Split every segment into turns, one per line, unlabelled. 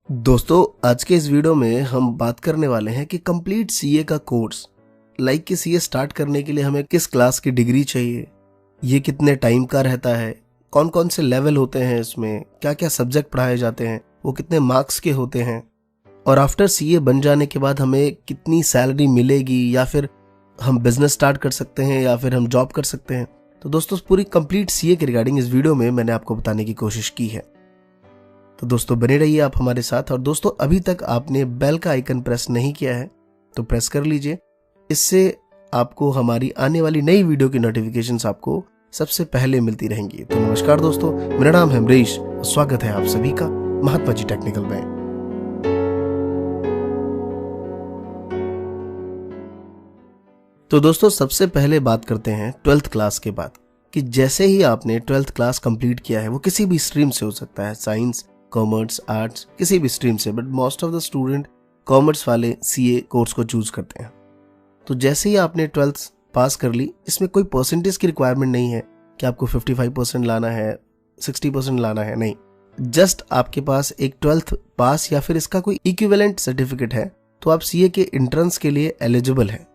दोस्तों आज के इस वीडियो में हम बात करने वाले हैं कि कंप्लीट सीए का कोर्स लाइक कि सीए स्टार्ट करने के लिए हमें किस क्लास की डिग्री चाहिए, ये कितने टाइम का रहता है, कौन कौन से लेवल होते हैं, इसमें क्या क्या सब्जेक्ट पढ़ाए जाते हैं, वो कितने मार्क्स के होते हैं और आफ्टर सीए बन जाने के बाद हमें कितनी सैलरी मिलेगी या फिर हम बिजनेस स्टार्ट कर सकते हैं या फिर हम जॉब कर सकते हैं। तो दोस्तों पूरी कंप्लीट सीए के रिगार्डिंग इस वीडियो में मैंने आपको बताने की कोशिश की है। तो दोस्तों बने रहिए आप हमारे साथ। और दोस्तों अभी तक आपने बेल का आइकन प्रेस नहीं किया है तो प्रेस कर लीजिए, इससे आपको हमारी आने वाली नई वीडियो की नोटिफिकेशंस आपको सबसे पहले मिलती रहेंगी। तो नमस्कार दोस्तों, मेरा नाम है अमरीश, स्वागत है आप सभी का महात्मा जी टेक्निकल में। तो दोस्तों सबसे पहले बात करते हैं 12th क्लास के बाद कि जैसे ही आपने 12th क्लास कंप्लीट किया है, वो किसी भी स्ट्रीम से हो सकता है, साइंस, कॉमर्स, आर्ट्स, किसी भी स्ट्रीम से, but most of the student commerce वाले सीए कोर्स को चूज करते हैं। तो जैसे ही आपने 12th पास कर ली, इसमें कोई परसेंटेज की रिक्वायरमेंट नहीं है कि आपको 55% लाना है, 60% लाना है, नहीं। जस्ट आपके पास एक 12th पास या फिर इसका कोई इक्विवेलेंट सर्टिफिकेट है तो आप सीए के एंट्रेंस के लिए एलिजिबल है।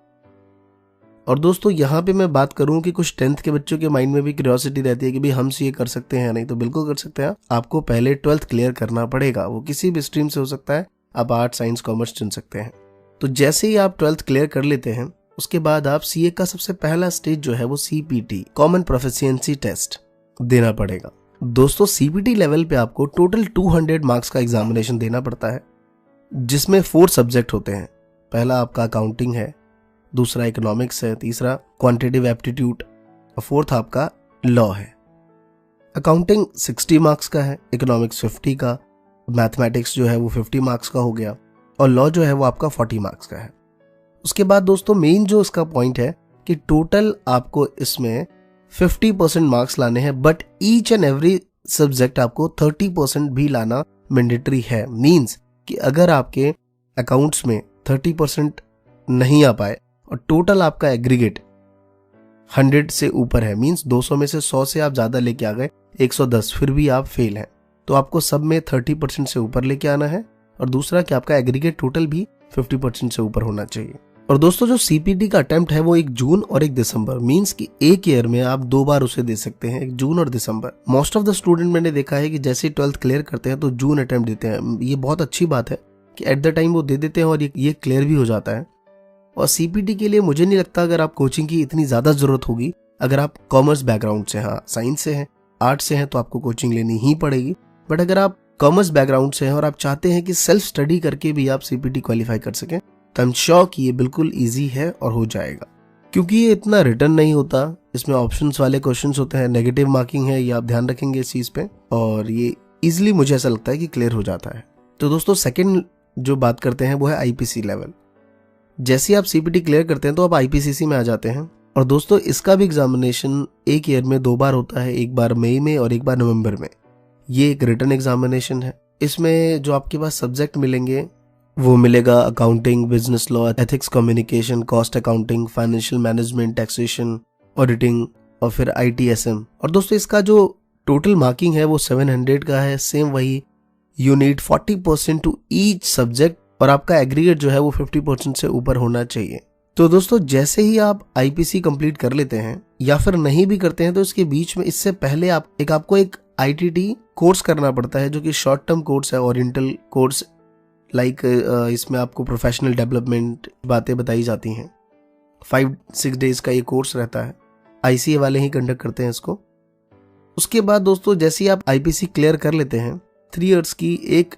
और दोस्तों यहाँ पे मैं बात करूं कि कुछ 10th के बच्चों के माइंड में भी क्यूरियोसिटी रहती है कि भाई हम सीए कर सकते हैं या नहीं। तो बिल्कुल कर सकते हैं। आपको पहले 12th क्लियर करना पड़ेगा, वो किसी भी स्ट्रीम से हो सकता है, आप आर्ट, साइंस, कॉमर्स चुन सकते हैं। तो जैसे ही आप 12th क्लियर कर लेते हैं, उसके बाद आप सीए का सबसे पहला स्टेज जो है वो सीपीटी, कॉमन प्रोफिशिएंसी टेस्ट देना पड़ेगा। दोस्तों सीपीटी लेवल पे आपको टोटल 200 मार्क्स का एग्जामिनेशन देना पड़ता है, जिसमें 4 सब्जेक्ट होते हैं। पहला आपका अकाउंटिंग है, दूसरा इकोनॉमिक्स है, तीसरा क्वांटिटेटिव एप्टीट्यूड और फोर्थ आपका लॉ है। अकाउंटिंग 60 मार्क्स का है, इकोनॉमिक्स 50 का, मैथमेटिक्स जो है वो 50 मार्क्स का हो गया और लॉ जो है वो आपका 40 मार्क्स का है। उसके बाद दोस्तों मेन जो इसका पॉइंट है कि टोटल आपको इसमें 50% मार्क्स लाने हैं, but each and every subject आपको 30% भी लाना मैंडेटरी है। मीन्स कि अगर आपके अकाउंट्स में 30% नहीं आ पाए और टोटल आपका एग्रीगेट 100 से ऊपर है, मींस 200 में से 100 से आप ज्यादा लेके आ गए, 110, फिर भी आप फेल हैं, तो आपको सब में 30% से ऊपर लेके आना है। और दूसरा कि आपका एग्रीगेट टोटल भी 50% से ऊपर होना चाहिए। और दोस्तों जो सीपीटी का अटेम्प्ट है वो 1 जून और 1 दिसंबर, मींस कि एक ईयर में आप 2 बार उसे दे सकते हैं, 1 जून और दिसंबर। मोस्ट ऑफ द स्टूडेंट मैंने देखा है कि जैसे 12th क्लियर करते हैं तो जून अटेम्प्ट देते हैं। ये बहुत अच्छी बात है कि एट द टाइम वो दे देते हैं और ये क्लियर भी हो जाता है। और सीपीटी के लिए मुझे नहीं लगता अगर आप कोचिंग की इतनी ज्यादा जरूरत होगी। अगर आप कॉमर्स बैकग्राउंड से, हाँ साइंस से हैं, आर्ट से हैं, तो आपको कोचिंग लेनी ही पड़ेगी। बट अगर आप कॉमर्स बैकग्राउंड से हैं और आप चाहते हैं कि सेल्फ स्टडी करके भी आप सीपीटी क्वालिफाई कर सकें, तो आई एम श्योर कि ये बिल्कुल ईजी है और हो जाएगा। क्योंकि ये इतना रिटर्न नहीं होता, इसमें ऑप्शंस वाले क्वेश्चंस होते हैं, नेगेटिव मार्किंग है, ये आप ध्यान रखेंगे इस चीज पे, और ये इजिली मुझे ऐसा लगता है कि क्लियर हो जाता है। तो दोस्तों सेकेंड जो बात करते हैं वो है आईपीसी लेवल। जैसे आप सीपीटी क्लियर करते हैं तो आप आईपीसीसी में आ जाते हैं। और दोस्तों इसका भी एग्जामिनेशन एक ईयर में 2 बार होता है, एक बार मई में और एक बार नवंबर में। ये एक रिटन एग्जामिनेशन है। इसमें जो आपके पास सब्जेक्ट मिलेंगे वो मिलेगा accounting, business law, ethics, communication, cost accounting, financial management, taxation, auditing और फिर आईटीएसएम। और दोस्तों इसका जो टोटल मार्किंग है वो 700 का है। सेम वही, you need 40% to each subject और आपका एग्रीगेट जो है वो 50% से ऊपर होना चाहिए। तो दोस्तों जैसे ही आप आईपीसी कंप्लीट कर लेते हैं या फिर नहीं भी करते हैं, तो इसके बीच में इससे पहले आपको एक आईटीटी कोर्स करना पड़ता है, जो कि शॉर्ट टर्म कोर्स है, ओरिएंटल कोर्स। लाइक इसमें आपको प्रोफेशनल डेवलपमेंट बातें बताई जाती हैं। 5-6 डेज का ये कोर्स रहता है, आईसीए वाले ही कंडक्ट करते हैं इसको। उसके बाद दोस्तों जैसे ही आप आईपीसी क्लियर कर लेते हैं, 3 इयर्स की एक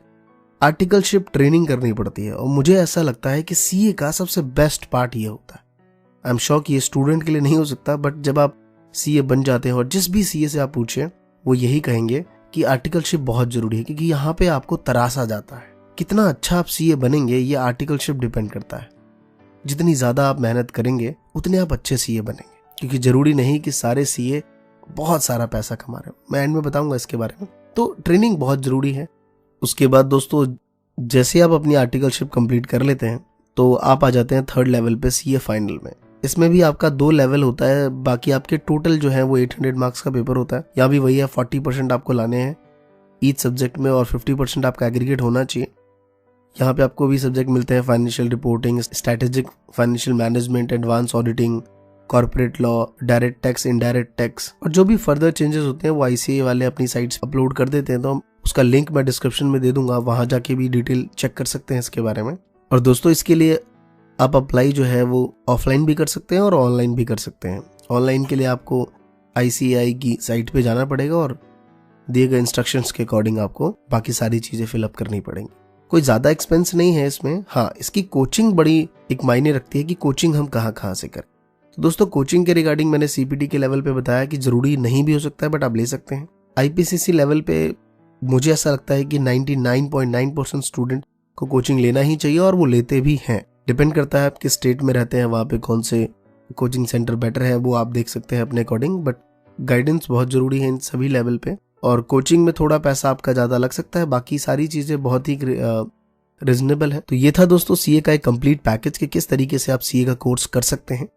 आर्टिकलशिप ट्रेनिंग करनी पड़ती है। और मुझे ऐसा लगता है कि सीए का सबसे बेस्ट पार्ट ये होता है। आई एम श्योर कि ये स्टूडेंट के लिए नहीं हो सकता, बट जब आप सीए बन जाते हैं और जिस भी सीए से आप पूछें वो यही कहेंगे कि आर्टिकलशिप बहुत जरूरी है, क्योंकि यहाँ पे आपको तरासा जाता है। कितना अच्छा आप सीए बनेंगे ये आर्टिकलशिप डिपेंड करता है। जितनी ज्यादा आप मेहनत करेंगे उतने आप अच्छे सीए बनेंगे, क्योंकि जरूरी नहीं कि सारे सीए बहुत सारा पैसा कमा रहे हो। मैं एंड में बताऊंगा इसके बारे में। तो ट्रेनिंग बहुत जरूरी है। उसके बाद दोस्तों जैसे आप अपनी आर्टिकलशिप कंप्लीट कर लेते हैं तो आप आ जाते हैं 3rd लेवल पे, सीए फाइनल में। इसमें भी आपका 2 लेवल होता है। बाकी आपके टोटल जो है वो 800 मार्क्स का पेपर होता है। यहाँ भी वही है, 40% आपको लाने हैं ईच सब्जेक्ट में और 50% आपका एग्रीगेट होना चाहिए। यहाँ पे आपको भी सब्जेक्ट मिलते हैं financial reporting, strategic financial management, advance auditing, corporate law, direct tax, indirect tax, और जो भी फर्दर चेंजेस होते हैं वो ICAI वाले अपनी साइट्स अपलोड कर देते हैं। तो उसका लिंक मैं डिस्क्रिप्शन में दे दूंगा, वहां जाके भी डिटेल चेक कर सकते हैं इसके बारे में। और दोस्तों इसके लिए आप अप्लाई जो है वो ऑफलाइन भी कर सकते हैं और ऑनलाइन भी कर सकते हैं। ऑनलाइन के लिए आपको ICAI की साइट पे जाना पड़ेगा और दिए गए इंस्ट्रक्शंस के अकॉर्डिंग आपको बाकी सारी चीजें फिलअप करनी पड़ेंगी। कोई ज्यादा एक्सपेंस नहीं है इसमें। हाँ, इसकी कोचिंग बड़ी एक मायने रखती है कि कोचिंग हम कहाँ से करें। तो दोस्तों कोचिंग के रिगार्डिंग मैंने CPT के लेवल पे बताया कि जरूरी नहीं भी हो सकता है, बट आप ले सकते हैं। IPCC लेवल पे मुझे ऐसा लगता है कि 99.9% स्टूडेंट को कोचिंग लेना ही चाहिए और वो लेते भी हैं। डिपेंड करता है आप किस स्टेट में रहते हैं, वहाँ पे कौन से कोचिंग सेंटर बेटर है वो आप देख सकते हैं अपने अकॉर्डिंग, बट गाइडेंस बहुत जरूरी है इन सभी लेवल पे। और कोचिंग में थोड़ा पैसा आपका ज्यादा लग सकता है, बाकी सारी चीजें बहुत ही रिजनेबल है। तो ये था दोस्तों CA का एक कंप्लीट पैकेज कि किस तरीके से आप CA का कोर्स कर सकते हैं।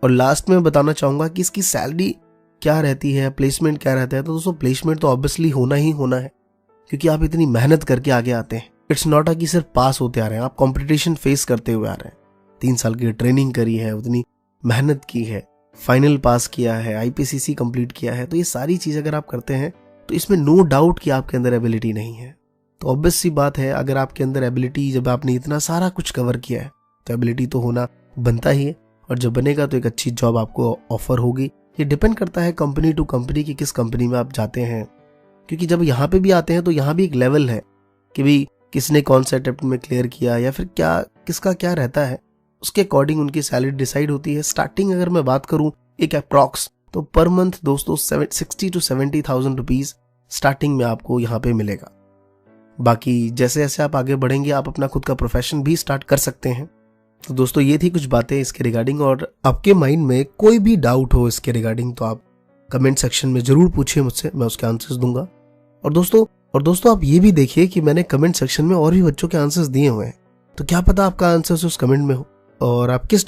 और लास्ट में बताना चाहूंगा कि इसकी सैलरी क्या रहती है, प्लेसमेंट क्या रहता है। तो दोस्तों प्लेसमेंट तो ऑब्वियसली होना ही होना है, क्योंकि आप इतनी मेहनत करके आगे आते हैं। इट्स नॉट कि सिर्फ पास होते आ रहे हैं, आप कंपटीशन फेस करते हुए आ रहे हैं। 3 साल की ट्रेनिंग करी है, उतनी मेहनत की है, फाइनल पास किया है, IPCC कंप्लीट किया है। तो ये सारी चीज अगर आप करते हैं तो इसमें नो डाउट कि आपके अंदर एबिलिटी नहीं है। तो ऑब्वियस सी बात है, अगर आपके अंदर एबिलिटी, जब आपने इतना सारा कुछ कवर किया है तो एबिलिटी तो होना बनता ही है। और जब बनेगा तो एक अच्छी जॉब आपको ऑफर होगी। ये डिपेंड करता है कंपनी टू कंपनी कि किस कंपनी में आप जाते हैं, क्योंकि जब यहाँ पे भी आते हैं तो यहाँ भी एक लेवल है कि भाई किसने कौन सा अटेम्प्ट में क्लियर किया या फिर क्या किसका क्या रहता है, उसके अकॉर्डिंग उनकी सैलरी डिसाइड होती है। स्टार्टिंग अगर मैं बात करूं एक अप्रॉक्स, तो पर मंथ दोस्तों 60 to 70,000 रुपीज स्टार्टिंग में आपको यहाँ पे मिलेगा। बाकी जैसे जैसे आप आगे बढ़ेंगे आप अपना खुद का प्रोफेशन भी स्टार्ट कर सकते हैं। तो दोस्तों ये थी कुछ बातें इसके रिगार्डिंग, और आपके माइंड में कोई भी डाउट हो इसके रिगार्डिंग तो आप कमेंट सेक्शन में जरूर पूछिए मुझसे, मैं उसके आंसर्स दूंगा। और दोस्तों आप ये भी देखिए कि मैंने कमेंट सेक्शन में और भी बच्चों के आंसर्स दिए हुए हैं, तो क्या पता आपका आंसर उस कमेंट में हो और आप किस